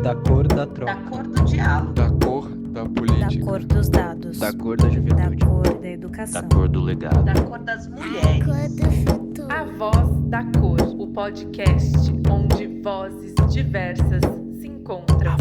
Da cor da Da troca. cor do diálogo. Da cor da Da política. cor dos dados. Da cor da Da juventude. cor da Da educação. cor do legado. Da cor das mulheres. A Voz da Cor, o podcast onde vozes diversas se encontram.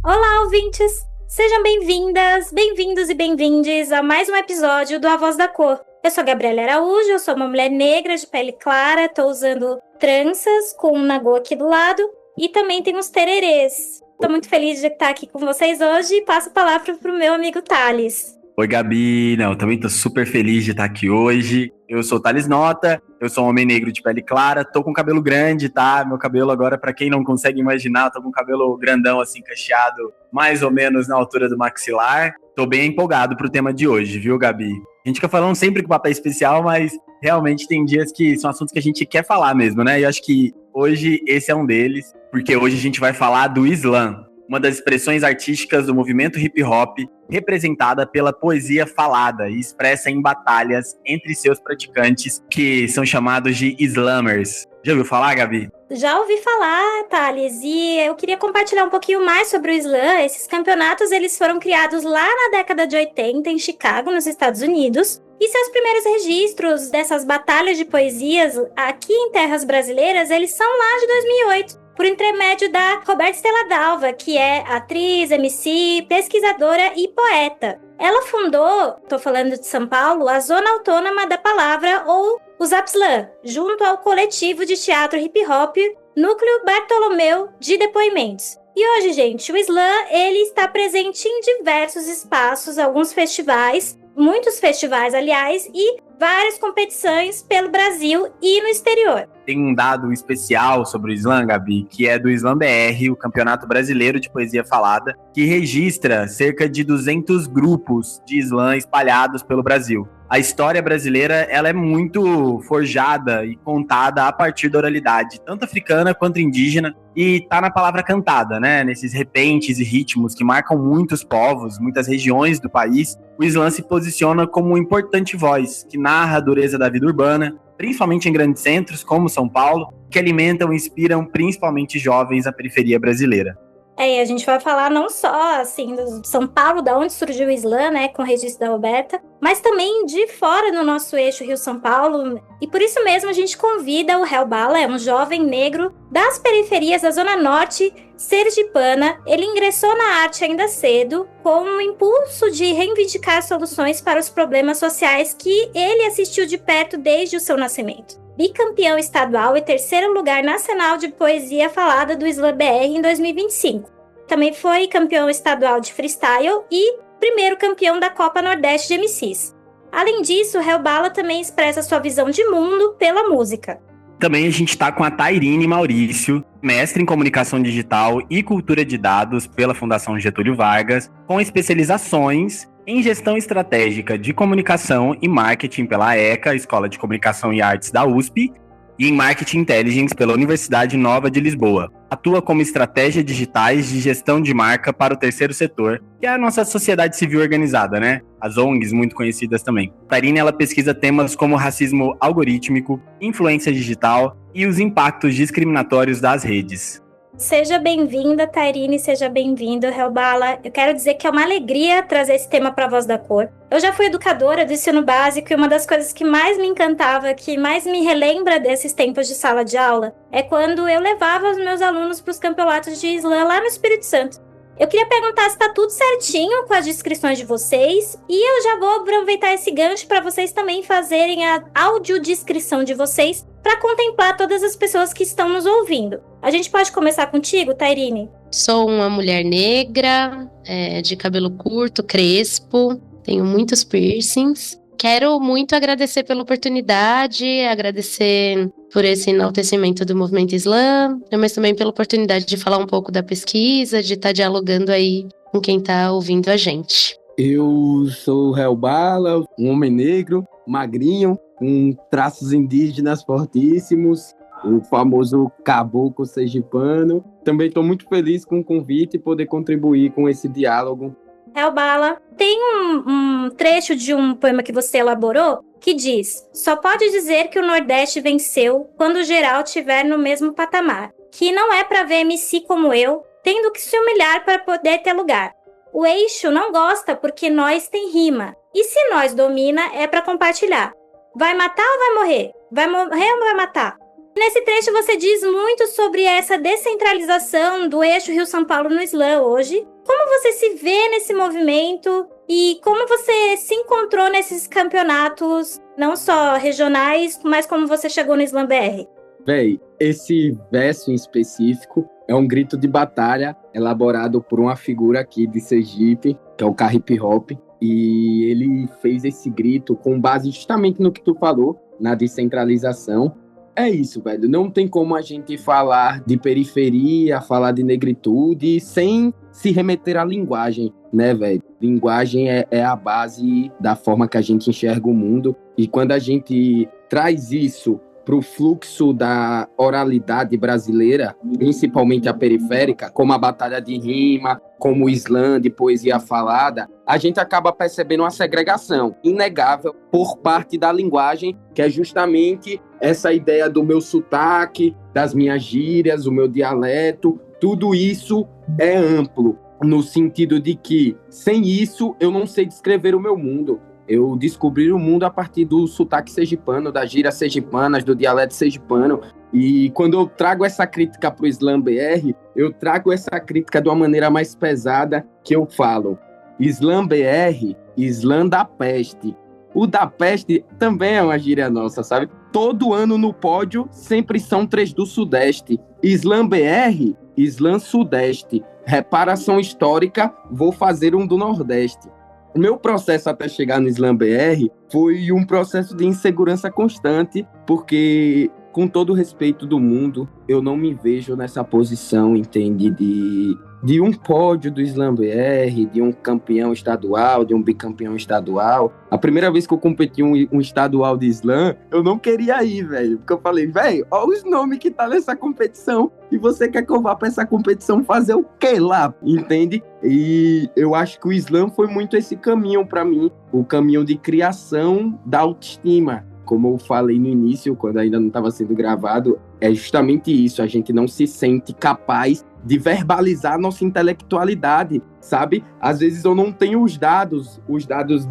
Olá, ouvintes! Sejam bem-vindas, bem-vindos e bem-vindes a mais um episódio do A Voz da Cor. Eu sou a Gabriela Araújo, eu sou uma mulher negra de pele clara, tô usando tranças com um nagô aqui do lado e também tem uns tererês. Tô muito feliz de estar aqui com vocês hoje e passo a palavra pro meu amigo Thales. Oi, Gabi. Não, também tô super feliz de estar aqui hoje. Eu sou o Thales Nota, eu sou um homem negro de pele clara, tô com cabelo grande, tá? Meu cabelo agora, pra quem não consegue imaginar, tô com cabelo grandão, assim, cacheado, mais ou menos na altura do maxilar. Tô bem empolgado pro tema de hoje, viu, Gabi? A gente fica falando sempre com papel especial, mas realmente tem dias que são assuntos que a gente quer falar mesmo, né? E eu acho que hoje esse é um deles, porque hoje a gente vai falar do Islã, uma das expressões artísticas do movimento hip-hop, representada pela poesia falada e expressa em batalhas entre seus praticantes, que são chamados de Slammers. Já ouviu falar, Gabi? Já ouvi falar, Thales, e eu queria compartilhar um pouquinho mais sobre o Islã. Esses campeonatos eles foram criados lá na década de 80, em Chicago, nos Estados Unidos. E seus primeiros registros dessas batalhas de poesias aqui em terras brasileiras, eles são lá de 2008. Por intermédio da Roberta Stella Dalva, que é atriz, MC, pesquisadora e poeta. Ela fundou, tô falando de São Paulo, a Zona Autônoma da Palavra, ou o Zapslan, junto ao coletivo de teatro hip-hop Núcleo Bartolomeu de Depoimentos. E hoje, gente, o Islã, ele está presente em diversos espaços, alguns festivais, muitos festivais, aliás, e várias competições pelo Brasil e no exterior. Tem um dado especial sobre o Islã, Gabi, que é do Islã BR, o Campeonato Brasileiro de Poesia Falada, que registra cerca de 200 grupos de Islã espalhados pelo Brasil. A história brasileira, ela é muito forjada e contada a partir da oralidade, tanto africana quanto indígena, e tá na palavra cantada, né? Nesses repentes e ritmos que marcam muitos povos, muitas regiões do país, o Islã se posiciona como uma importante voz, que narra a dureza da vida urbana, principalmente em grandes centros, como São Paulo, que alimentam e inspiram principalmente jovens da periferia brasileira. E a gente vai falar não só, assim, do São Paulo, da onde surgiu o Islã, né, com o registro da Roberta, mas também de fora no nosso eixo Rio-São Paulo. E por isso mesmo a gente convida o Hel Bala, é um jovem negro das periferias da Zona Norte sergipana. Ele ingressou na arte ainda cedo, com um impulso de reivindicar soluções para os problemas sociais que ele assistiu de perto desde o seu nascimento. Bicampeão estadual e terceiro lugar nacional de poesia falada do Islã BR em 2025. Também foi campeão estadual de freestyle e primeiro campeão da Copa Nordeste de MCs. Além disso, o Hel Bala também expressa sua visão de mundo pela música. Também a gente está com a Tairine Maurício, mestre em comunicação digital e cultura de dados pela Fundação Getúlio Vargas, com especializações em gestão estratégica de comunicação e marketing pela ECA, Escola de Comunicação e Artes da USP, e em Marketing Intelligence pela Universidade Nova de Lisboa. Atua como estratégia digitais de gestão de marca para o terceiro setor, que é a nossa sociedade civil organizada, né? As ONGs, muito conhecidas também. A Tairine, ela pesquisa temas como racismo algorítmico, influência digital e os impactos discriminatórios das redes. Seja bem-vinda, Tairine, seja bem-vindo, Hel Bala. Eu quero dizer que é uma alegria trazer esse tema para a Voz da Cor. Eu já fui educadora do ensino básico e uma das coisas que mais me encantava, que mais me relembra desses tempos de sala de aula, é quando eu levava os meus alunos para os campeonatos de Islã lá no Espírito Santo. Eu queria perguntar se está tudo certinho com as descrições de vocês, e eu já vou aproveitar esse gancho para vocês também fazerem a audiodescrição de vocês para contemplar todas as pessoas que estão nos ouvindo. A gente pode começar contigo, Tairine? Sou uma mulher negra, de cabelo curto, crespo, tenho muitos piercings. Quero muito agradecer pela oportunidade, agradecer por esse enaltecimento do movimento Islã, mas também pela oportunidade de falar um pouco da pesquisa, de estar dialogando aí com quem está ouvindo a gente. Eu sou o Hel Bala, um homem negro, magrinho, com traços indígenas fortíssimos, o famoso caboclo sergipano. Também estou muito feliz com o convite e poder contribuir com esse diálogo. Hel Bala, tem um trecho de um poema que você elaborou que diz: só pode dizer que o Nordeste venceu quando o geral estiver no mesmo patamar. que não é pra ver MC como eu tendo que se humilhar para poder ter lugar. O eixo não gosta porque nós tem rima. E se nós domina, é pra compartilhar. Vai matar ou vai morrer? Vai morrer ou vai matar? Nesse trecho você diz muito sobre essa descentralização do eixo Rio-São Paulo no slam hoje. Como você se vê nesse movimento e como você se encontrou nesses campeonatos, não só regionais, mas como você chegou no Slam BR? Véi, esse verso em específico é um grito de batalha elaborado por uma figura aqui de Sergipe, que é o Carro Hip Hop, e ele fez esse grito com base justamente no que tu falou, na descentralização. É isso, velho. Não tem como a gente falar de periferia, falar de negritude, sem se remeter à linguagem, né, velho? Linguagem é a base da forma que a gente enxerga o mundo. E quando a gente traz isso para o fluxo da oralidade brasileira, principalmente a periférica, como a batalha de rima, como o slam de poesia falada, a gente acaba percebendo uma segregação inegável por parte da linguagem, que é justamente essa ideia do meu sotaque, das minhas gírias, o meu dialeto. Tudo isso é amplo, no sentido de que, sem isso, eu não sei descrever o meu mundo. Eu descobri o mundo a partir do sotaque sergipano, das gírias sergipanas, do dialeto sergipano. E quando eu trago essa crítica para o Slam BR, eu trago essa crítica de uma maneira mais pesada, que eu falo: Slam BR, Slam da peste. O da peste também é uma gíria nossa, sabe? Todo ano no pódio sempre são 3 do Sudeste. Slam BR, Slam Sudeste. Reparação histórica, vou fazer um do Nordeste. O meu processo até chegar no Slam BR foi um processo de insegurança constante, porque, com todo o respeito do mundo, eu não me vejo nessa posição, entende? De um pódio do Slam BR, de um campeão estadual, de um bicampeão estadual. A primeira vez que eu competi um estadual de Slam, eu não queria ir, velho. Porque eu falei, velho, olha os nomes que tá nessa competição. E você quer que eu vá pra essa competição fazer o quê lá? Entende? E eu acho que o Slam foi muito esse caminho pra mim. O caminho de criação da autoestima. Como eu falei no início, quando ainda não estava sendo gravado, é justamente isso. A gente não se sente capaz de verbalizar nossa intelectualidade, sabe? Às vezes eu não tenho os dados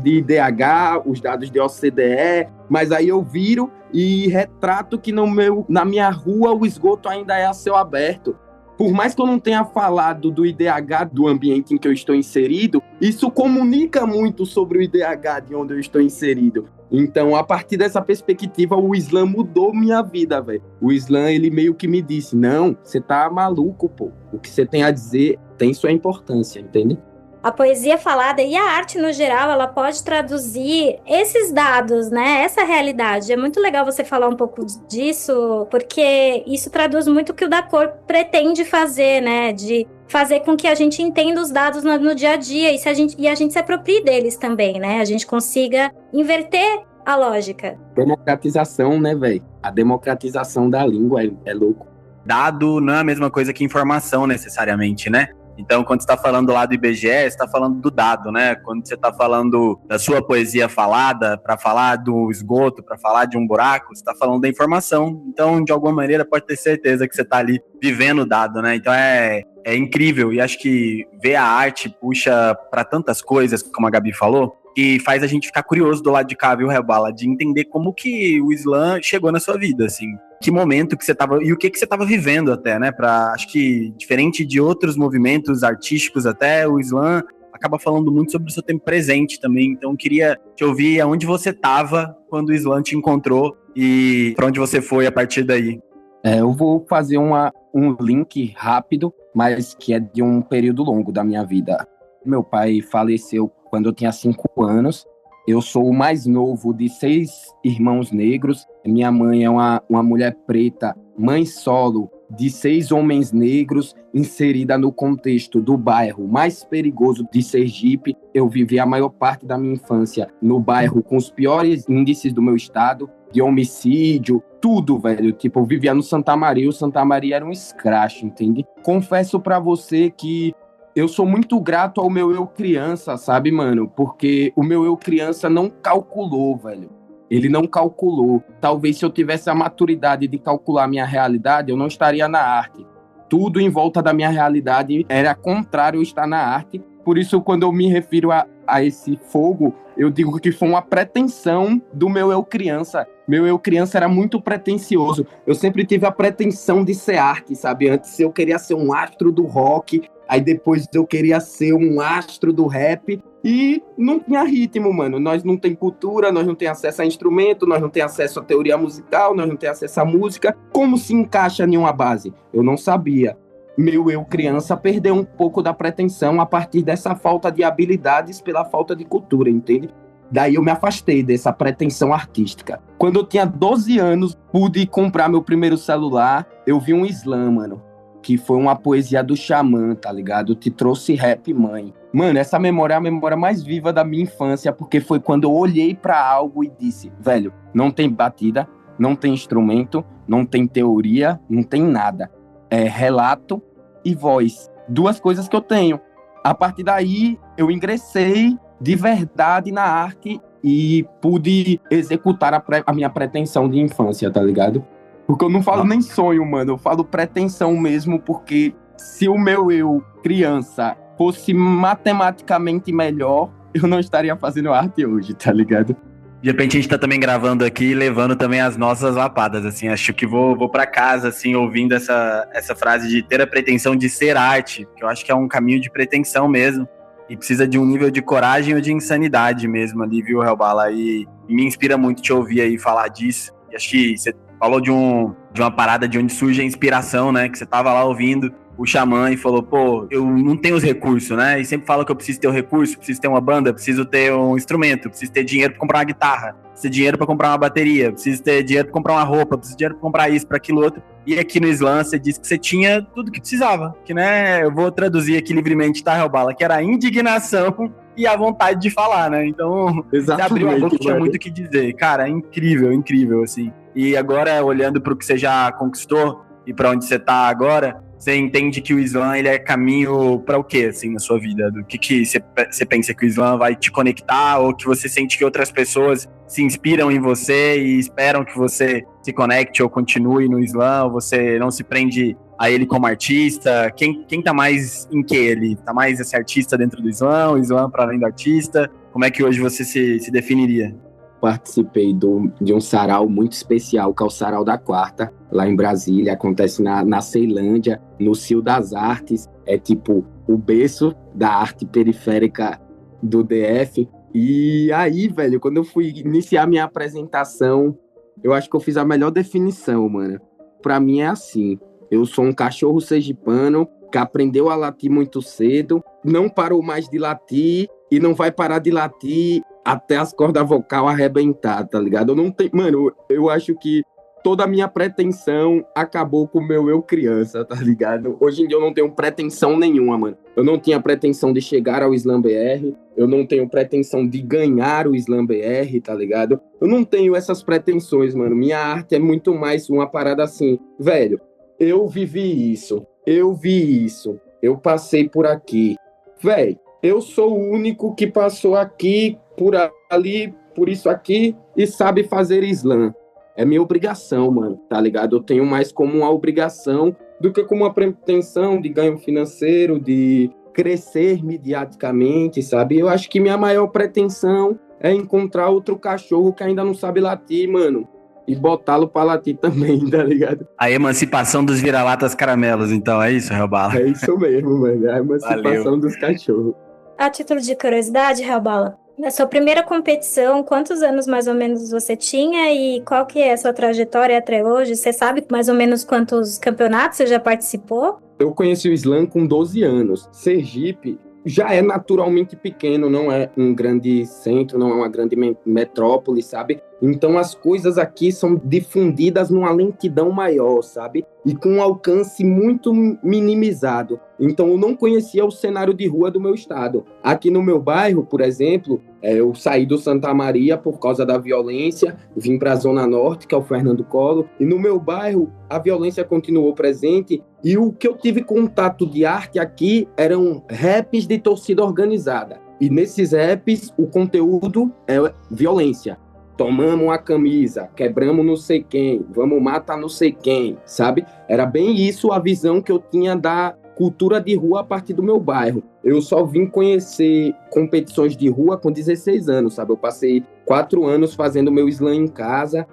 de IDH, os dados de OCDE, mas aí eu viro e retrato que na minha rua o esgoto ainda é a céu aberto. Por mais que eu não tenha falado do IDH do ambiente em que eu estou inserido, isso comunica muito sobre o IDH de onde eu estou inserido. Então, a partir dessa perspectiva, o Slam mudou minha vida, velho. O Slam, ele meio que me disse, não, você tá maluco, pô. O que você tem a dizer tem sua importância, entende? A poesia falada e a arte no geral, ela pode traduzir esses dados, né? Essa realidade. É muito legal você falar um pouco disso, porque isso traduz muito o que o Da Cor pretende fazer, né? De fazer com que a gente entenda os dados no dia a dia e a gente se aproprie deles também, né? A gente consiga inverter a lógica. Democratização, né, velho? A democratização da língua é louco. Dado não é a mesma coisa que informação, necessariamente, né? Então, quando você está falando lá do IBGE, você está falando do dado, né? Quando você está falando da sua poesia falada, para falar do esgoto, para falar de um buraco, você está falando da informação. Então, de alguma maneira, pode ter certeza que você está ali vivendo o dado, né? Então, é incrível. E acho que ver a arte puxa para tantas coisas, como a Gabi falou, que faz a gente ficar curioso do lado de cá, viu, Rebala? De entender como que o Slam chegou na sua vida, assim. Que momento que você tava, e o que você tava vivendo até, né? Acho que, diferente de outros movimentos artísticos até, o Slam acaba falando muito sobre o seu tempo presente também. Então, queria te ouvir aonde você tava quando o Slam te encontrou e para onde você foi a partir daí. Eu vou fazer um link rápido, mas que é de um período longo da minha vida. Meu pai faleceu quando eu tinha 5 anos. Eu sou o mais novo de 6 irmãos negros. Minha mãe é uma mulher preta, mãe solo de 6 homens negros, inserida no contexto do bairro mais perigoso de Sergipe. Eu vivi a maior parte da minha infância no bairro com os piores índices do meu estado, de homicídio, tudo, velho. Tipo, eu vivia no Santa Maria, o Santa Maria era um escracho, entende? Confesso pra você que eu sou muito grato ao meu eu criança, sabe, mano? Porque o meu eu criança não calculou, velho. Ele não calculou. Talvez se eu tivesse a maturidade de calcular minha realidade, eu não estaria na arte. tudo em volta da minha realidade era contrário a estar na arte. Por isso, quando eu me refiro a esse fogo, eu digo que foi uma pretensão do meu eu criança. Meu eu criança era muito pretensioso. Eu sempre tive a pretensão de ser arte, sabe? Antes eu queria ser um astro do rock, aí depois eu queria ser um astro do rap. E não tinha ritmo, mano. Nós não tem cultura, nós não tem acesso a instrumento, nós não tem acesso à teoria musical, nós não tem acesso à música. Como se encaixa em uma base? Eu não sabia. Meu eu criança perdeu um pouco da pretensão a partir dessa falta de habilidades pela falta de cultura, entende? Daí eu me afastei dessa pretensão artística. Quando eu tinha 12 anos, pude comprar meu primeiro celular, eu vi um slam, mano, que foi uma poesia do Xamã, tá ligado? Te trouxe rap, mãe. Mano, essa memória é a memória mais viva da minha infância, porque foi quando eu olhei pra algo e disse, velho, não tem batida, não tem instrumento, não tem teoria, não tem nada. É relato e voz. Duas coisas que eu tenho. A partir daí, eu ingressei de verdade na arte e pude executar a minha pretensão de infância, tá ligado? Porque eu não falo nem sonho, mano. Eu falo pretensão mesmo, porque se o meu eu, criança, fosse matematicamente melhor, eu não estaria fazendo arte hoje, tá ligado? De repente a gente tá também gravando aqui e levando também as nossas lapadas, assim, acho que vou pra casa, assim, ouvindo essa frase de ter a pretensão de ser arte, que eu acho que é um caminho de pretensão mesmo, e precisa de um nível de coragem ou de insanidade mesmo ali, viu, Helbala? E me inspira muito te ouvir aí falar disso, e acho que você falou de uma parada de onde surge a inspiração, né, que você tava lá ouvindo o Xamã e falou, pô, eu não tenho os recursos, né? E sempre falo que eu preciso ter o recurso, preciso ter uma banda, preciso ter um instrumento, preciso ter dinheiro pra comprar uma guitarra, preciso ter dinheiro pra comprar uma bateria, preciso ter dinheiro pra comprar uma roupa, preciso ter dinheiro pra comprar isso, pra aquilo outro. E aqui no slam você disse que você tinha tudo que precisava, que, né, eu vou traduzir aqui livremente, tá, Helbala? Que era a indignação e a vontade de falar, né? Então, você abriu a boca e tinha muito o que dizer. Cara, incrível, incrível, assim. E agora, olhando pro que você já conquistou e pra onde você tá agora, você entende que o slam, ele é caminho para o quê, assim, na sua vida? Do que você pensa que o slam vai te conectar, ou que você sente que outras pessoas se inspiram em você e esperam que você se conecte ou continue no slam, ou você não se prende a ele como artista? Quem tá mais em que ele? Tá mais esse artista dentro do slam, o slam para além do artista? Como é que hoje você se definiria? Participei de um sarau muito especial, que é o Sarau da Quarta, lá em Brasília, acontece na Ceilândia, no Cio das Artes, é tipo o berço da arte periférica do DF. E aí, velho, quando eu fui iniciar minha apresentação, eu acho que eu fiz a melhor definição, mano. Pra mim é assim, eu sou um cachorro sergipano que aprendeu a latir muito cedo, não parou mais de latir e não vai parar de latir até as cordas vocais arrebentar, tá ligado? Eu não tenho... Mano, eu acho que toda a minha pretensão acabou com o meu eu criança, tá ligado? Hoje em dia eu não tenho pretensão nenhuma, mano. Eu não tinha pretensão de chegar ao Slam BR, eu não tenho pretensão de ganhar o Slam BR, tá ligado? Eu não tenho essas pretensões, mano. Minha arte é muito mais uma parada assim, velho, eu vivi isso, eu vi isso, eu passei por aqui. Velho, eu sou o único que passou aqui, por ali, por isso aqui, e sabe fazer slam. É minha obrigação, mano, tá ligado? Eu tenho mais como uma obrigação do que como uma pretensão de ganho financeiro, de crescer mediaticamente, sabe? Eu acho que minha maior pretensão é encontrar outro cachorro que ainda não sabe latir, mano, e botá-lo pra latir também, tá ligado? A emancipação dos vira-latas caramelos, então, é isso, Helbala? É isso mesmo, mano, a emancipação dos cachorros. A título de curiosidade, Helbala, na sua primeira competição, quantos anos mais ou menos você tinha e qual que é a sua trajetória até hoje? Você sabe mais ou menos quantos campeonatos você já participou? Eu conheci o slam com 12 anos. Sergipe já é naturalmente pequeno, não é um grande centro, não é uma grande metrópole, sabe? Então as coisas aqui são difundidas numa lentidão maior, sabe? E com um alcance muito minimizado. Então eu não conhecia o cenário de rua do meu estado. Aqui no meu bairro, por exemplo, eu saí do Santa Maria por causa da violência, vim para a Zona Norte, que é o Fernando Collor, e no meu bairro a violência continuou presente, e o que eu tive contato de arte aqui eram raps de torcida organizada. E nesses raps o conteúdo é violência. tomamos uma camisa, quebramos não sei quem, vamos matar não sei quem, sabe? Era bem isso a visão que eu tinha da cultura de rua a partir do meu bairro. Eu só vim conhecer competições de rua com 16 anos, sabe? Eu passei 4 anos fazendo meu slam em casa.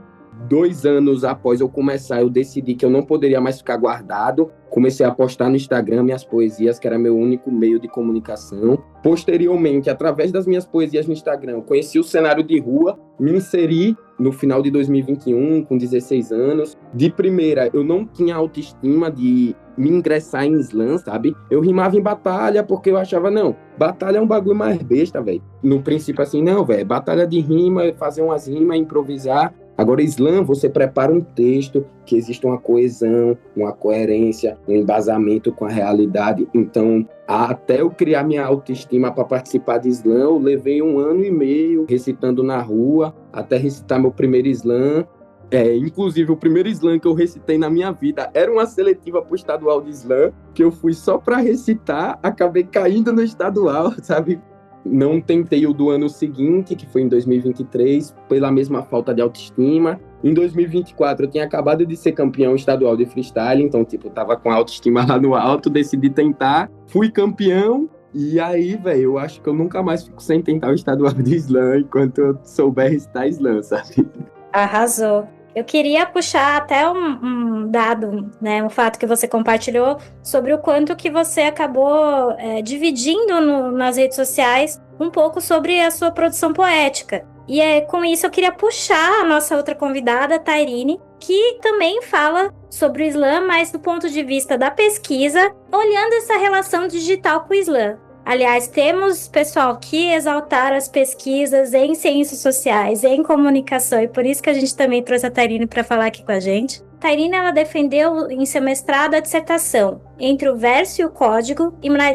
2 anos após eu começar, eu decidi que eu não poderia mais ficar guardado. Comecei a postar no Instagram minhas poesias, que era meu único meio de comunicação. Posteriormente, através das minhas poesias no Instagram, eu conheci o cenário de rua, me inseri no final de 2021, com 16 anos. De primeira, eu não tinha autoestima de me ingressar em slam, sabe? Eu rimava em batalha porque eu achava, não, batalha é um bagulho mais besta, velho. No princípio, assim, não, velho, batalha de rima, fazer umas rimas, improvisar. Agora, slam, você prepara um texto que existe uma coesão, uma coerência, um embasamento com a realidade. Então, até eu criar minha autoestima para participar de slam, eu levei 1 ano e meio recitando na rua, até recitar meu primeiro slam. Inclusive, o primeiro slam que eu recitei na minha vida era uma seletiva para o estadual de slam, que eu fui só para recitar, acabei caindo no estadual, sabe? Não tentei o do ano seguinte, que foi em 2023, pela mesma falta de autoestima. Em 2024, eu tinha acabado de ser campeão estadual de freestyle, então, tava com a autoestima lá no alto, decidi tentar, fui campeão, e aí, velho, eu acho que eu nunca mais fico sem tentar o estadual de slam, enquanto eu souber recitar slam, sabe? Arrasou. Eu queria puxar até um dado, né, um fato que você compartilhou sobre o quanto que você acabou dividindo nas redes sociais um pouco sobre a sua produção poética. E com isso eu queria puxar a nossa outra convidada, a Tairine, que também fala sobre o slam, mas do ponto de vista da pesquisa, olhando essa relação digital com o slam. Aliás, temos, pessoal, que exaltar as pesquisas em ciências sociais, em comunicação, e por isso que a gente também trouxe a Tairine para falar aqui com a gente. Tairine, ela defendeu em seu mestrado a dissertação Entre o Verso e o Código,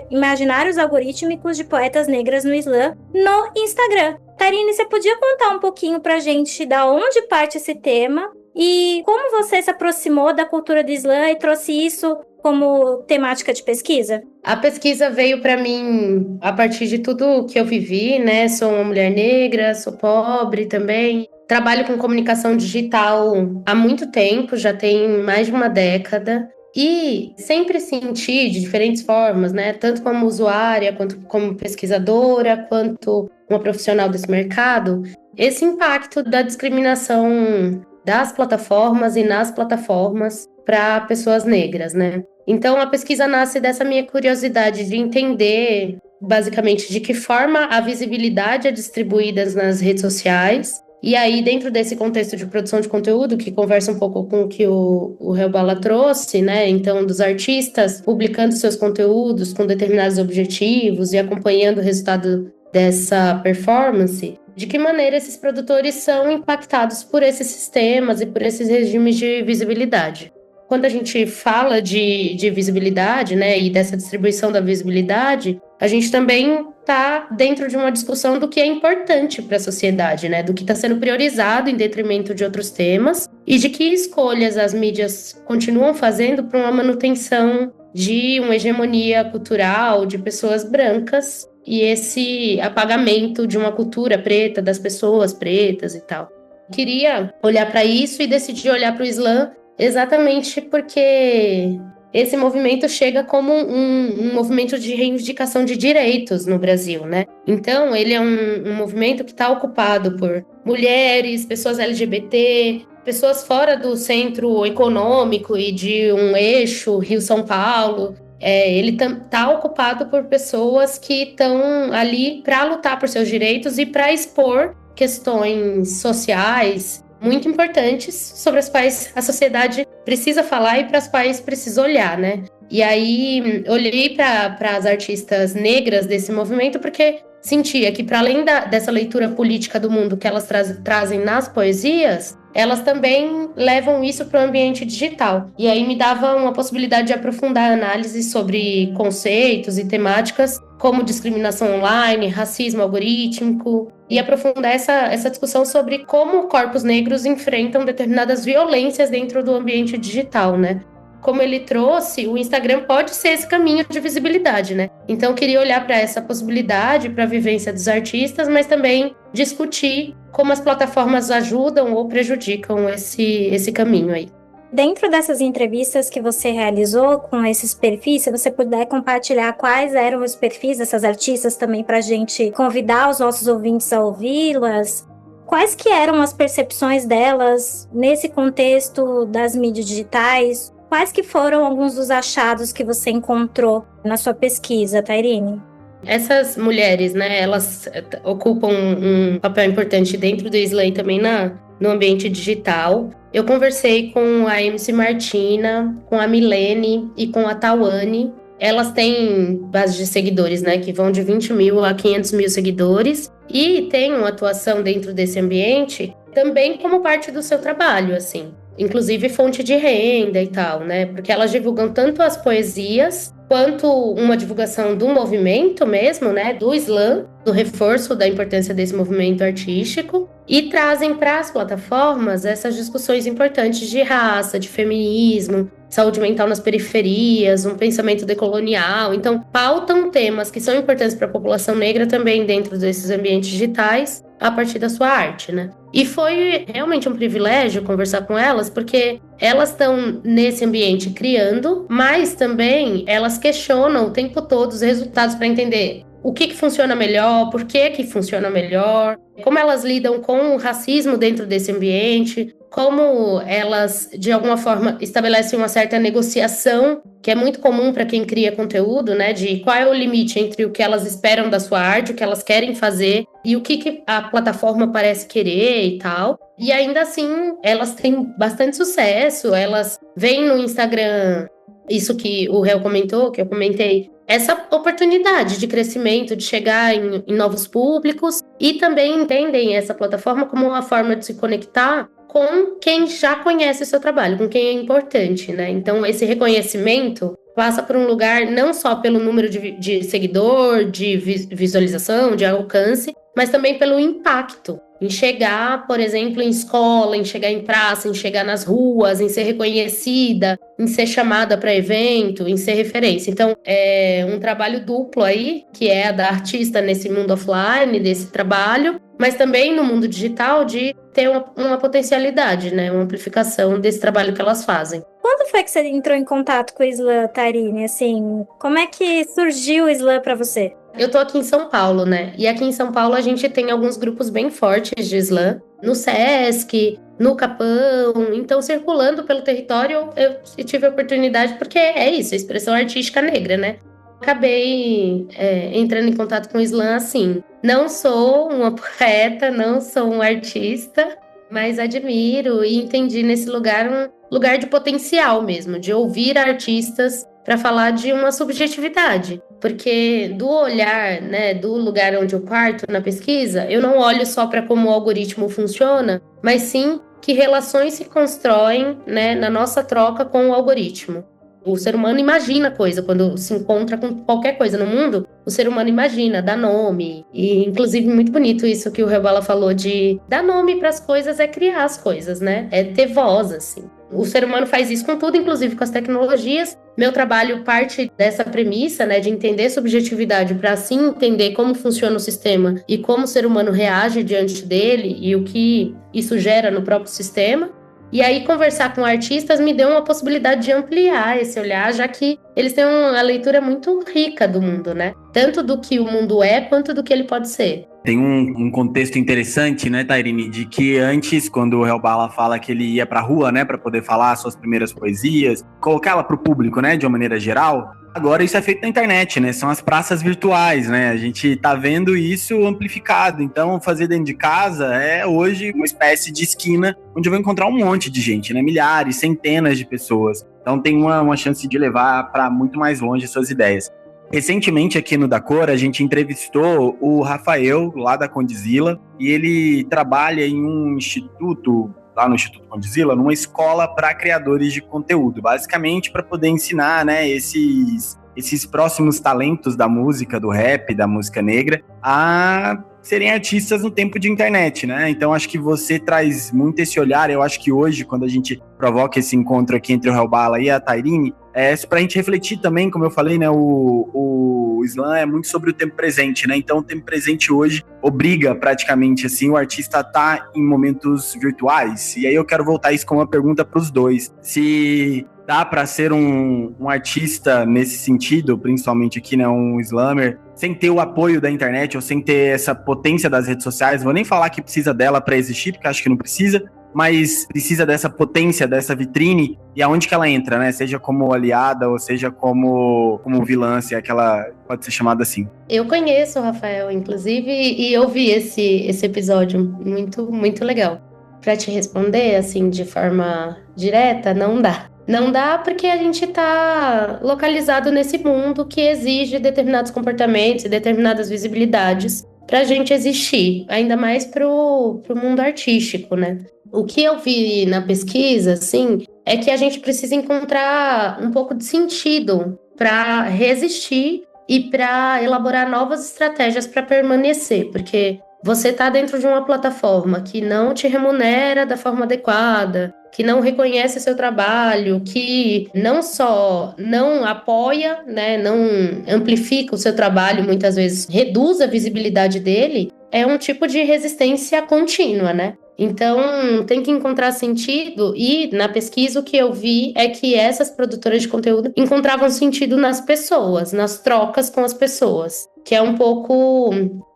Imaginários Algorítmicos de Poetas Negras no Slam, no Instagram. Tairine, você podia contar um pouquinho pra gente da onde parte esse tema e como você se aproximou da cultura do slam e trouxe isso como temática de pesquisa? A pesquisa veio para mim a partir de tudo que eu vivi, né? Sou uma mulher negra, sou pobre também. Trabalho com comunicação digital há muito tempo, já tem mais de uma década. E sempre senti de diferentes formas, né? Tanto como usuária, quanto como pesquisadora, quanto uma profissional desse mercado, esse impacto da discriminação das plataformas e nas plataformas para pessoas negras, né? Então, a pesquisa nasce dessa minha curiosidade de entender, basicamente, de que forma a visibilidade é distribuída nas redes sociais. E aí, dentro desse contexto de produção de conteúdo, que conversa um pouco com o que o Helbala trouxe, né? Então, dos artistas publicando seus conteúdos com determinados objetivos e acompanhando o resultado dessa performance, de que maneira esses produtores são impactados por esses sistemas e por esses regimes de visibilidade. Quando a gente fala de visibilidade, né, e dessa distribuição da visibilidade, a gente também está dentro de uma discussão do que é importante para a sociedade, né, do que está sendo priorizado em detrimento de outros temas e de que escolhas as mídias continuam fazendo para uma manutenção de uma hegemonia cultural de pessoas brancas e esse apagamento de uma cultura preta, das pessoas pretas e tal. Queria olhar para isso e decidi olhar para o slam exatamente porque esse movimento chega como um movimento de reivindicação de direitos no Brasil, né? Então, ele é um movimento que está ocupado por mulheres, pessoas LGBT, pessoas fora do centro econômico e de um eixo Rio-São Paulo. Ele está ocupado por pessoas que estão ali para lutar por seus direitos e para expor questões sociais muito importantes sobre as quais a sociedade precisa falar e para as quais precisa olhar, né? E aí, olhei para as artistas negras desse movimento porque sentia que, para além dessa leitura política do mundo que elas trazem nas poesias, elas também levam isso para o ambiente digital. E aí me dava uma possibilidade de aprofundar a análise sobre conceitos e temáticas como discriminação online, racismo algorítmico, e aprofundar essa discussão sobre como corpos negros enfrentam determinadas violências dentro do ambiente digital, né? como ele trouxe, o Instagram pode ser esse caminho de visibilidade, né? Então, eu queria olhar para essa possibilidade, para a vivência dos artistas, mas também discutir como as plataformas ajudam ou prejudicam esse caminho aí. Dentro dessas entrevistas que você realizou com esses perfis, se você puder compartilhar quais eram os perfis dessas artistas também para a gente convidar os nossos ouvintes a ouvi-las, quais que eram as percepções delas nesse contexto das mídias digitais? Quais que foram alguns dos achados que você encontrou na sua pesquisa, Tairine? Essas mulheres, né, elas ocupam um papel importante dentro do Slam e também no ambiente digital. Eu conversei com a MC Martina, com a Milene e com a Tawane. Elas têm base de seguidores, né, que vão de 20 mil a 500 mil seguidores e têm uma atuação dentro desse ambiente também como parte do seu trabalho, assim. Inclusive fonte de renda e tal, né? Porque elas divulgam tanto as poesias quanto uma divulgação do movimento mesmo, né? Do Slam, do reforço da importância desse movimento artístico e trazem para as plataformas essas discussões importantes de raça, de feminismo, saúde mental nas periferias, um pensamento decolonial. Então, pautam temas que são importantes para a população negra também dentro desses ambientes digitais a partir da sua arte, né? E foi realmente um privilégio conversar com elas, porque elas estão nesse ambiente criando, mas também elas questionam o tempo todo os resultados para entender o que funciona melhor, por que funciona melhor, como elas lidam com o racismo dentro desse ambiente, como elas, de alguma forma, estabelecem uma certa negociação, que é muito comum para quem cria conteúdo, né? De qual é o limite entre o que elas esperam da sua arte, o que elas querem fazer e o que a plataforma parece querer e tal. E ainda assim, elas têm bastante sucesso, elas veem no Instagram isso que o Réu comentou, que eu comentei, essa oportunidade de crescimento, de chegar em novos públicos e também entendem essa plataforma como uma forma de se conectar com quem já conhece o seu trabalho, com quem é importante, né? Então, esse reconhecimento passa por um lugar não só pelo número de seguidor, de visualização, de alcance, mas também pelo impacto. Em chegar, por exemplo, em escola, em chegar em praça, em chegar nas ruas, em ser reconhecida, em ser chamada para evento, em ser referência. Então, é um trabalho duplo aí, que é a da artista nesse mundo offline, desse trabalho, mas também no mundo digital de ter uma potencialidade, né? Uma amplificação desse trabalho que elas fazem. Quando foi que você entrou em contato com o Slam, Tairine? Assim, como é que surgiu o Slam para você? Eu tô aqui em São Paulo, né? E aqui em São Paulo a gente tem alguns grupos bem fortes de Slam. No Sesc, no Capão. Então, circulando pelo território, eu tive a oportunidade, porque é isso, a expressão artística negra, né? Acabei entrando em contato com o Slam assim. Não sou uma poeta, não sou um artista, mas admiro e entendi nesse lugar um lugar de potencial mesmo, de ouvir artistas para falar de uma subjetividade. Porque do olhar, né, do lugar onde eu parto na pesquisa, eu não olho só para como o algoritmo funciona, mas sim que relações se constroem, né, na nossa troca com o algoritmo. O ser humano imagina coisa quando se encontra com qualquer coisa no mundo. O ser humano imagina, dá nome. E, inclusive, muito bonito isso que o Rebala falou de dar nome para as coisas é criar as coisas, né? É ter voz, assim. O ser humano faz isso com tudo, inclusive com as tecnologias. Meu trabalho parte dessa premissa, né, de entender subjetividade para assim entender como funciona o sistema e como o ser humano reage diante dele e o que isso gera no próprio sistema. E aí, conversar com artistas me deu uma possibilidade de ampliar esse olhar, já que eles têm uma leitura muito rica do mundo, né? Tanto do que o mundo é, quanto do que ele pode ser. Tem um contexto interessante, né, Tairine, de que antes, quando o Helbala fala que ele ia pra rua, né, para poder falar suas primeiras poesias, colocá-la pro público, né, de uma maneira geral, agora isso é feito na internet, né, são as praças virtuais, né, a gente tá vendo isso amplificado, então fazer dentro de casa é hoje uma espécie de esquina onde eu vou encontrar um monte de gente, né, milhares, centenas de pessoas, então tem uma chance de levar para muito mais longe suas ideias. Recentemente, aqui no Da Cor, a gente entrevistou o Rafael, lá da Condzilla, e ele trabalha em um instituto, lá no Instituto Condzilla, numa escola para criadores de conteúdo, basicamente para poder ensinar, né, esses esses próximos talentos da música, do rap, da música negra, a serem artistas no tempo de internet, né? Então acho que você traz muito esse olhar. Eu acho que hoje, quando a gente provoca esse encontro aqui entre o Helbala e a Tairine, é pra gente refletir também, como eu falei, né? O slam é muito sobre o tempo presente, né? Então o tempo presente hoje obriga praticamente, assim, o artista a estar em momentos virtuais. E aí eu quero voltar isso com uma pergunta pros dois. Se dá para ser um artista nesse sentido, principalmente aqui, né, um slammer, sem ter o apoio da internet ou sem ter essa potência das redes sociais. Vou nem falar que precisa dela para existir, porque acho que não precisa, mas precisa dessa potência, dessa vitrine, e aonde que ela entra, né? Seja como aliada ou seja como vilã, se é que ela pode ser chamada assim. Eu conheço o Rafael, inclusive, e eu vi esse episódio, muito, muito legal. Para te responder, assim, de forma direta, não dá. Não dá porque a gente está localizado nesse mundo que exige determinados comportamentos e determinadas visibilidades para a gente existir, ainda mais pro mundo artístico, né? O que eu vi na pesquisa, assim, é que a gente precisa encontrar um pouco de sentido para resistir e para elaborar novas estratégias para permanecer, porque você está dentro de uma plataforma que não te remunera da forma adequada, que não reconhece seu trabalho, que não só não apoia, né, não amplifica o seu trabalho, muitas vezes reduz a visibilidade dele, é um tipo de resistência contínua, né? Então, tem que encontrar sentido, e na pesquisa o que eu vi é que essas produtoras de conteúdo encontravam sentido nas pessoas, nas trocas com as pessoas, que é um pouco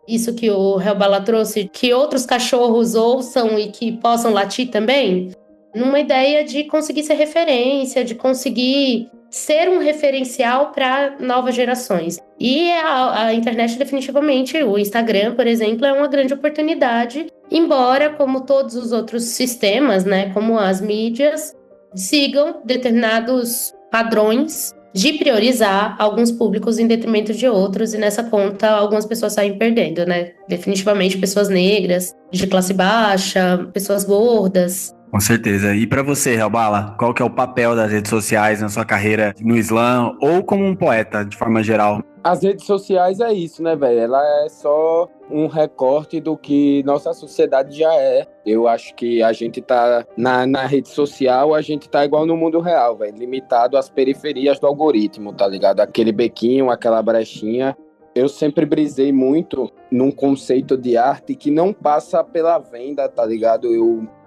isso que o Helbala trouxe, que outros cachorros ouçam e que possam latir também, numa ideia de conseguir ser referência, de conseguir ser um referencial para novas gerações. E a internet definitivamente, o Instagram, por exemplo, é uma grande oportunidade, embora, como todos os outros sistemas, né, como as mídias, sigam determinados padrões de priorizar alguns públicos em detrimento de outros, e nessa conta algumas pessoas saem perdendo, né? Definitivamente pessoas negras, de classe baixa, pessoas gordas. Com certeza. E pra você, Helbala, qual que é o papel das redes sociais na sua carreira no slam ou como um poeta, de forma geral? As redes sociais é isso, né, velho? Ela é só um recorte do que nossa sociedade já é. Eu acho que a gente tá na rede social, a gente tá igual no mundo real, velho. Limitado às periferias do algoritmo, tá ligado? Aquele bequinho, aquela brechinha. Eu sempre brisei muito num conceito de arte que não passa pela venda, tá ligado?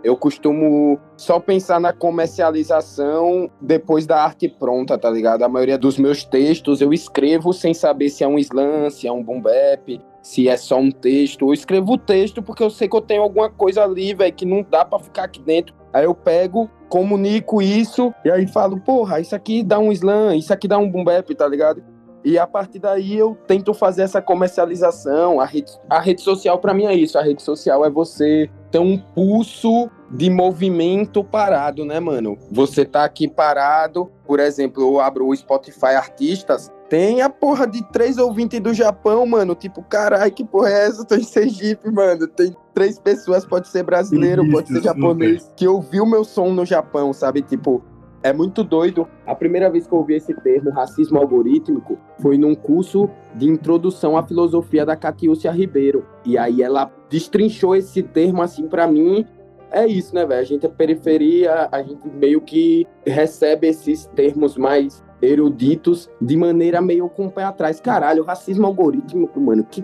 Eu costumo só pensar na comercialização depois da arte pronta, tá ligado? A maioria dos meus textos eu escrevo sem saber se é um slam, se é um boom bap, se é só um texto. Eu escrevo o texto porque eu sei que eu tenho alguma coisa ali, velho, que não dá pra ficar aqui dentro. Aí eu pego, comunico isso e aí falo, porra, isso aqui dá um slam, isso aqui dá um boom bap, tá ligado? E a partir daí eu tento fazer essa comercialização. A rede social pra mim é isso. A rede social é você ter um pulso de movimento parado, né, mano? Você tá aqui parado, por exemplo, eu abro o Spotify Artistas, tem a porra de 3 ouvintes do Japão, mano. Tipo, caralho, que porra é essa? Eu tô em Sergipe, mano. Tem 3 pessoas, pode ser brasileiro, pode ser japonês, que ouviu meu som no Japão, sabe? Tipo, é muito doido. A primeira vez que eu ouvi esse termo, racismo algorítmico, foi num curso de introdução à filosofia da Catiúcia Ribeiro. E aí ela destrinchou esse termo assim pra mim. É isso, né, velho? A gente é periferia, a gente meio que recebe esses termos mais eruditos de maneira meio com o pé atrás. Caralho, racismo algorítmico, mano, que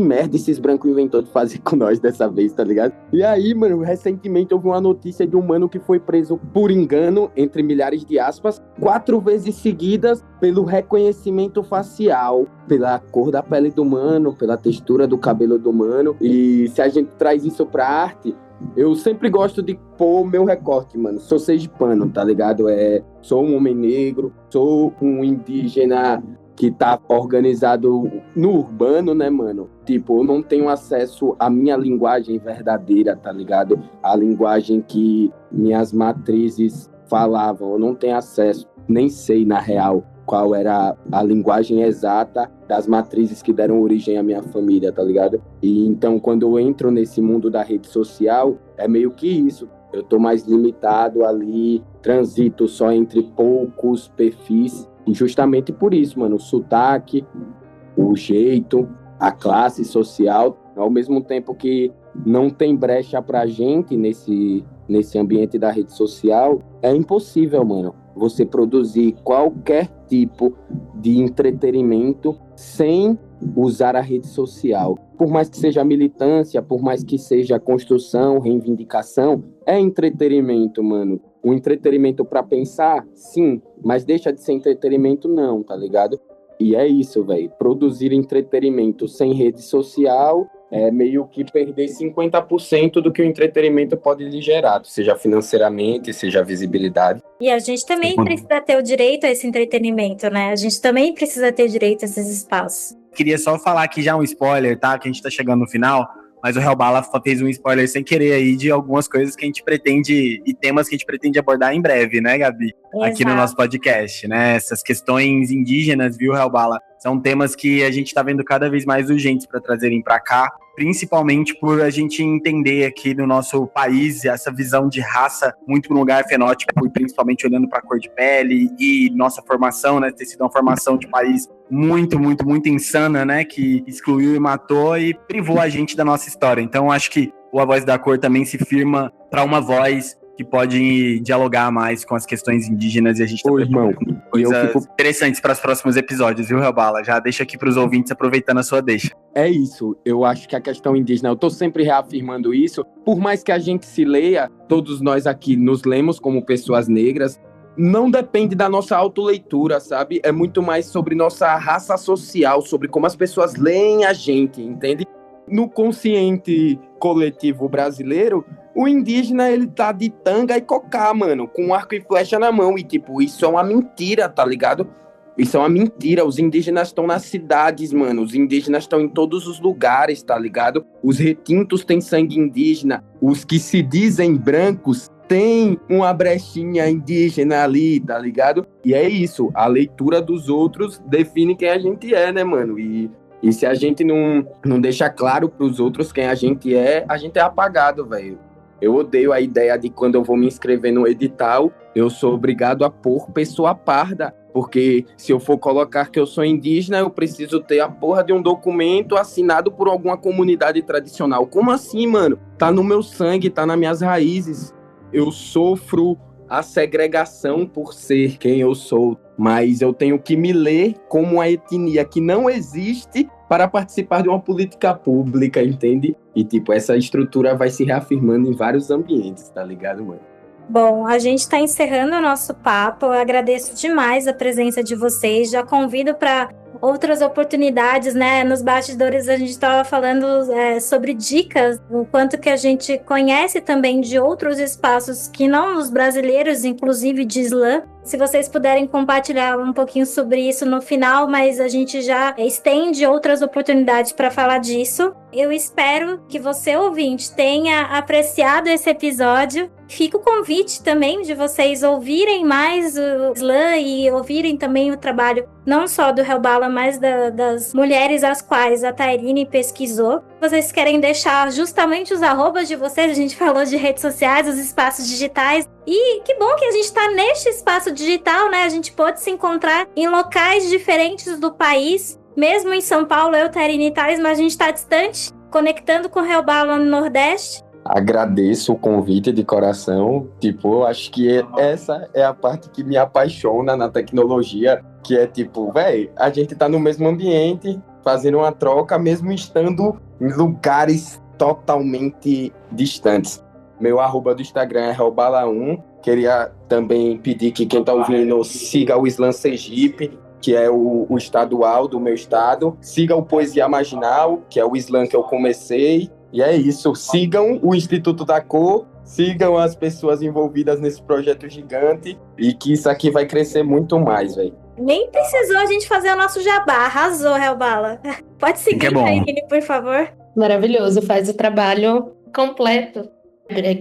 merda esses brancos inventou de fazer com nós dessa vez, tá ligado? E aí, mano, recentemente houve uma notícia de um mano que foi preso por engano, entre milhares de aspas, 4 vezes seguidas pelo reconhecimento facial, pela cor da pele do mano, pela textura do cabelo do mano. E se a gente traz isso pra arte, eu sempre gosto de pôr meu recorte, mano. Sou sergipano, tá ligado? Sou um homem negro, sou um indígena que tá organizado no urbano, né, mano? Tipo, eu não tenho acesso à minha linguagem verdadeira, tá ligado? A linguagem que minhas matrizes falavam, eu não tenho acesso, nem sei, na real, qual era a linguagem exata das matrizes que deram origem à minha família, tá ligado? E então, quando eu entro nesse mundo da rede social, é meio que isso. Eu tô mais limitado ali, transito só entre poucos perfis justamente por isso, mano, o sotaque, o jeito, a classe social, ao mesmo tempo que não tem brecha pra gente nesse ambiente da rede social, é impossível, mano, você produzir qualquer tipo de entretenimento sem usar a rede social. Por mais que seja militância, por mais que seja construção, reivindicação, é entretenimento, mano. Um entretenimento pra pensar, sim, mas deixa de ser entretenimento não, tá ligado? E é isso, velho. Produzir entretenimento sem rede social é meio que perder 50% do que o entretenimento pode lhe gerar, seja financeiramente, seja visibilidade. E a gente também precisa ter o direito a esse entretenimento, né? A gente também precisa ter direito a esses espaços. Queria só falar aqui já um spoiler, tá? Que a gente tá chegando no final, mas o Hellbala fez um spoiler sem querer aí de algumas coisas que a gente pretende, e temas que a gente pretende abordar em breve, né, Gabi? Exato. Aqui no nosso podcast, né? Essas questões indígenas, viu, Hellbala? São temas que a gente tá vendo cada vez mais urgentes para trazerem para cá, principalmente por a gente entender aqui no nosso país essa visão de raça muito no lugar fenótipo, principalmente olhando para a cor de pele e nossa formação, né, ter sido uma formação de país muito, muito, muito insana, né, que excluiu e matou e privou a gente da nossa história. Então, acho que o A Voz da Cor também se firma para uma voz que pode dialogar mais com as questões indígenas e a gente tá irmão, coisas interessantes para os próximos episódios, viu, Hellbala? Já deixa aqui para os ouvintes, aproveitando a sua deixa. É isso, eu acho que a questão indígena, eu tô sempre reafirmando isso, por mais que a gente se leia, todos nós aqui nos lemos como pessoas negras, não depende da nossa autoleitura, sabe? É muito mais sobre nossa raça social, sobre como as pessoas leem a gente, entende? No consciente coletivo brasileiro, o indígena, ele tá de tanga e cocá, mano, com um arco e flecha na mão, e tipo, isso é uma mentira, tá ligado? Isso é uma mentira, os indígenas estão nas cidades, mano, os indígenas estão em todos os lugares, tá ligado? Os retintos têm sangue indígena, os que se dizem brancos têm uma brechinha indígena ali, tá ligado? E é isso, a leitura dos outros define quem a gente é, né, mano? E se a gente não deixa claro pros outros quem a gente é apagado, velho. Eu odeio a ideia de quando eu vou me inscrever no edital, eu sou obrigado a pôr pessoa parda. Porque se eu for colocar que eu sou indígena, eu preciso ter a porra de um documento assinado por alguma comunidade tradicional. Como assim, mano? Tá no meu sangue, tá nas minhas raízes. Eu sofro a segregação por ser quem eu sou, mas eu tenho que me ler como uma etnia que não existe para participar de uma política pública, entende? E, tipo, essa estrutura vai se reafirmando em vários ambientes, tá ligado, mano? Bom, a gente está encerrando o nosso papo. Eu agradeço demais a presença de vocês. Já convido para outras oportunidades, né? Nos bastidores a gente estava falando sobre dicas, o quanto que a gente conhece também de outros espaços que não os brasileiros, inclusive de Islã. Se vocês puderem compartilhar um pouquinho sobre isso no final, mas a gente já estende outras oportunidades para falar disso. Eu espero que você, ouvinte, tenha apreciado esse episódio. Fica o convite também de vocês ouvirem mais o Islã e ouvirem também o trabalho não só do Hellbala, mas das mulheres às quais a Tairine pesquisou. Vocês querem deixar justamente os arrobas de vocês? A gente falou de redes sociais, os espaços digitais. E que bom que a gente está neste espaço digital, né? A gente pode se encontrar em locais diferentes do país. Mesmo em São Paulo, eu, Tairine e Thales, mas a gente está distante, conectando com o Hellbala no Nordeste. Agradeço o convite de coração. Tipo, eu acho que essa é a parte que me apaixona na tecnologia, que é tipo, velho, a gente tá no mesmo ambiente, fazendo uma troca, mesmo estando em lugares totalmente distantes. Meu arroba do Instagram é Hellbala1. Queria também pedir que quem tá ouvindo siga o Islã Sergipe, que é o estadual do meu estado. Siga o Poesia Marginal, que é o Islã que eu comecei. E é isso, sigam o Instituto da Cor, sigam as pessoas envolvidas nesse projeto gigante e que isso aqui vai crescer muito mais, velho. Nem precisou a gente fazer o nosso jabá, arrasou, Hellbala. Pode seguir, Tairine, por favor. Maravilhoso, faz o trabalho completo.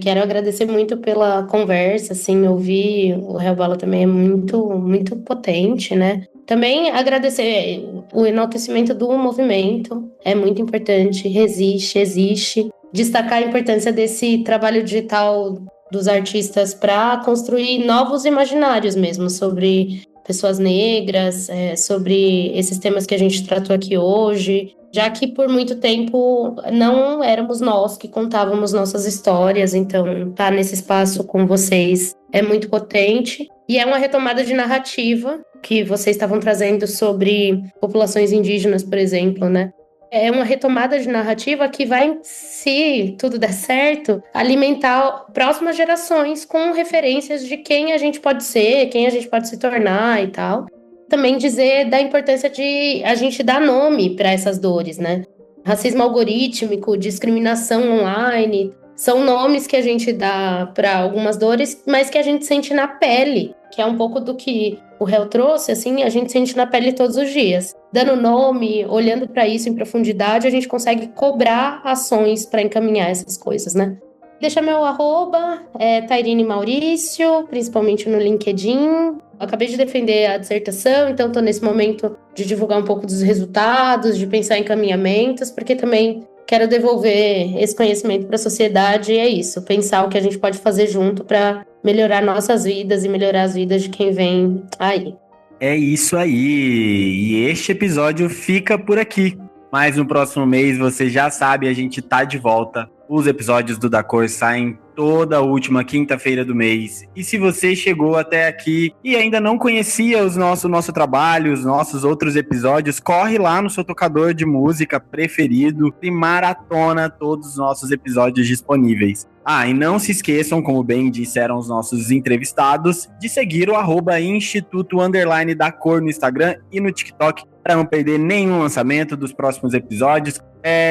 Quero agradecer muito pela conversa, assim, ouvir o Hellbala também é muito, muito potente, né? Também agradecer o enaltecimento do movimento, é muito importante, resiste, existe. Destacar a importância desse trabalho digital dos artistas para construir novos imaginários mesmo sobre pessoas negras, sobre esses temas que a gente tratou aqui hoje, já que por muito tempo não éramos nós que contávamos nossas histórias, então estar nesse espaço com vocês é muito potente. E é uma retomada de narrativa que vocês estavam trazendo sobre populações indígenas, por exemplo, né? É uma retomada de narrativa que vai, se tudo der certo, alimentar próximas gerações com referências de quem a gente pode ser, quem a gente pode se tornar e tal. Também dizer da importância de a gente dar nome para essas dores, né? Racismo algorítmico, discriminação online, são nomes que a gente dá para algumas dores, mas que a gente sente na pele, que é um pouco do que o Hel trouxe, assim, a gente sente na pele todos os dias. Dando nome, olhando para isso em profundidade, a gente consegue cobrar ações para encaminhar essas coisas, né? Deixa meu arroba, Tairine Maurício, principalmente no LinkedIn. Acabei de defender a dissertação, então estou nesse momento de divulgar um pouco dos resultados, de pensar em encaminhamentos, porque também quero devolver esse conhecimento para a sociedade e é isso, pensar o que a gente pode fazer junto para melhorar nossas vidas e melhorar as vidas de quem vem aí. É isso aí, e este episódio fica por aqui. Mas no próximo mês, você já sabe, a gente tá de volta. Os episódios do Da Cor saem toda última quinta-feira do mês. E se você chegou até aqui e ainda não conhecia o nosso trabalho, os nossos outros episódios, corre lá no seu tocador de música preferido e maratona todos os nossos episódios disponíveis. E não se esqueçam, como bem disseram os nossos entrevistados, de seguir o @Instituto_da Cor no Instagram e no TikTok para não perder nenhum lançamento dos próximos episódios.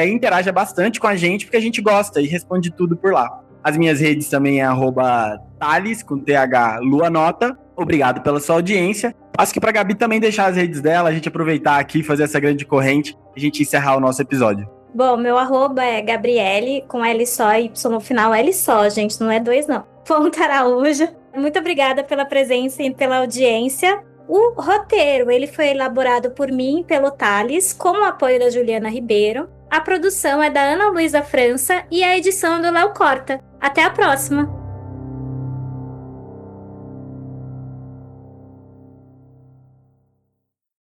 Interaja bastante com a gente, porque a gente gosta e responde tudo por lá. As minhas redes também é @Thales, com TH Luanota. Obrigado pela sua audiência. Acho que pra Gabi também deixar as redes dela, a gente aproveitar aqui e fazer essa grande corrente e a gente encerrar o nosso episódio. Bom, meu arroba é Gabriele, com L só e Y no final, L só, gente, não é 2 não. Ponto Araújo. Muito obrigada pela presença e pela audiência. O roteiro, ele foi elaborado por mim e pelo Thales, com o apoio da Juliana Ribeiro. A produção é da Ana Luísa França e a edição é do Léo Corta. Até a próxima!